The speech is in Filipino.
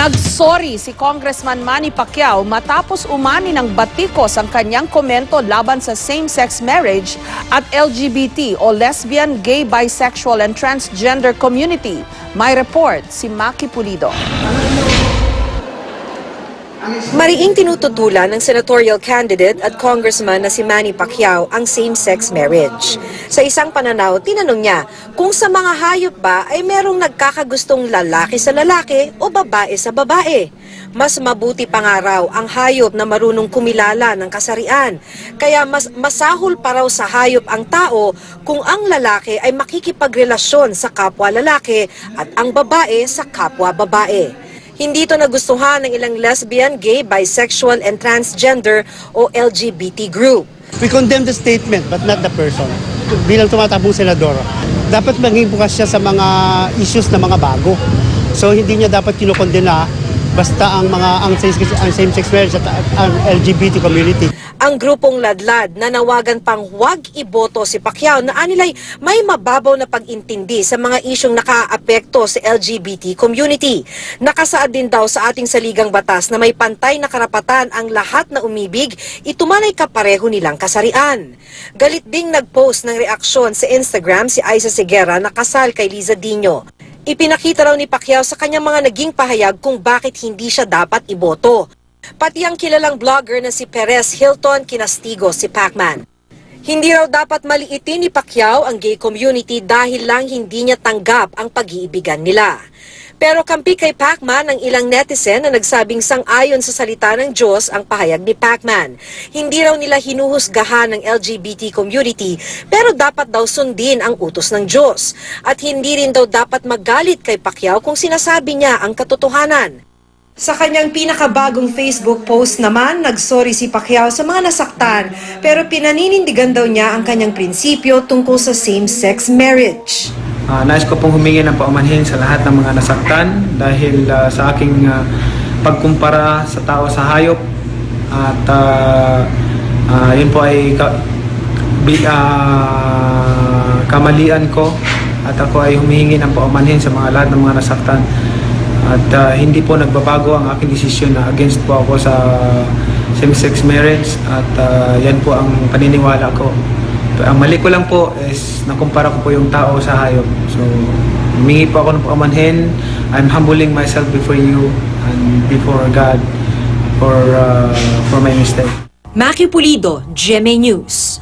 Nagsorry si Congressman Manny Pacquiao matapos umani ng batikos ang kanyang komento laban sa same-sex marriage at LGBT o lesbian, gay, bisexual and transgender community. May report si Maki Pulido. Mariing tinututulan ng senatorial candidate at congressman na si Manny Pacquiao ang same-sex marriage. Sa isang pananaw, tinanong niya kung sa mga hayop ba ay merong nagkakagustong lalaki sa lalaki o babae sa babae. Mas mabuti pa nga raw ang hayop na marunong kumilala ng kasarian. Kaya mas masahol pa raw sa hayop ang tao kung ang lalaki ay makikipagrelasyon sa kapwa lalaki at ang babae sa kapwa babae. Hindi ito nagustuhan ng ilang lesbian, gay, bisexual, and transgender o LGBT group. We condemn the statement but not the person. Bilang tumatakbong senador, dapat maging bukas siya sa mga issues na mga bago. So hindi niya dapat kinokondena basta ang same-sex marriage at ang LGBT community. Ang grupong ladlad na nawagan pang huwag iboto si Pacquiao na anilay may mababaw na pag-intindi sa mga isyong nakaapekto sa LGBT community. Nakasaad din daw sa ating saligang batas na may pantay na karapatan ang lahat na umibig, itumanay kapareho nilang kasarian. Galit ding nag-post ng reaksyon sa Instagram si Aiza Seguera na kasal kay Liza Dino. Ipinakita raw ni Pacquiao sa kanyang mga naging pahayag kung bakit hindi siya dapat iboto. Pati ang kilalang vlogger na si Perez Hilton kinastigo si Pacman. Hindi raw dapat maliitin ni Pacquiao ang gay community dahil lang hindi niya tanggap ang pag-iibigan nila. Pero kampi kay Pacman ang ilang netizen na nagsabing sang-ayon sa salita ng Diyos ang pahayag ni Pacman. Hindi raw nila hinuhusgahan ng LGBT community pero dapat daw sundin ang utos ng Diyos. At hindi rin daw dapat magalit kay Pacquiao kung sinasabi niya ang katotohanan. Sa kanyang pinakabagong Facebook post naman, nagsorry si Pacquiao sa mga nasaktan pero pinaninindigan daw niya ang kanyang prinsipyo tungkol sa same-sex marriage. Nais ko pong humingi ng paumanhin sa lahat ng mga nasaktan dahil sa aking pagkumpara sa tao sa hayop at yun po ay kamalian ko at ako ay humihingi ng paumanhin sa lahat ng mga nasaktan. At hindi po nagbabago ang aking desisyon na against po ako sa same-sex marriage at yan po ang paniniwala ko. Ang mali ko lang po is nakumpara ko po yung tao sa hayop. So, humingi po ako ng paumanhin. I'm humbling myself before you and before God for my mistake. Maki Pulido, GMA News.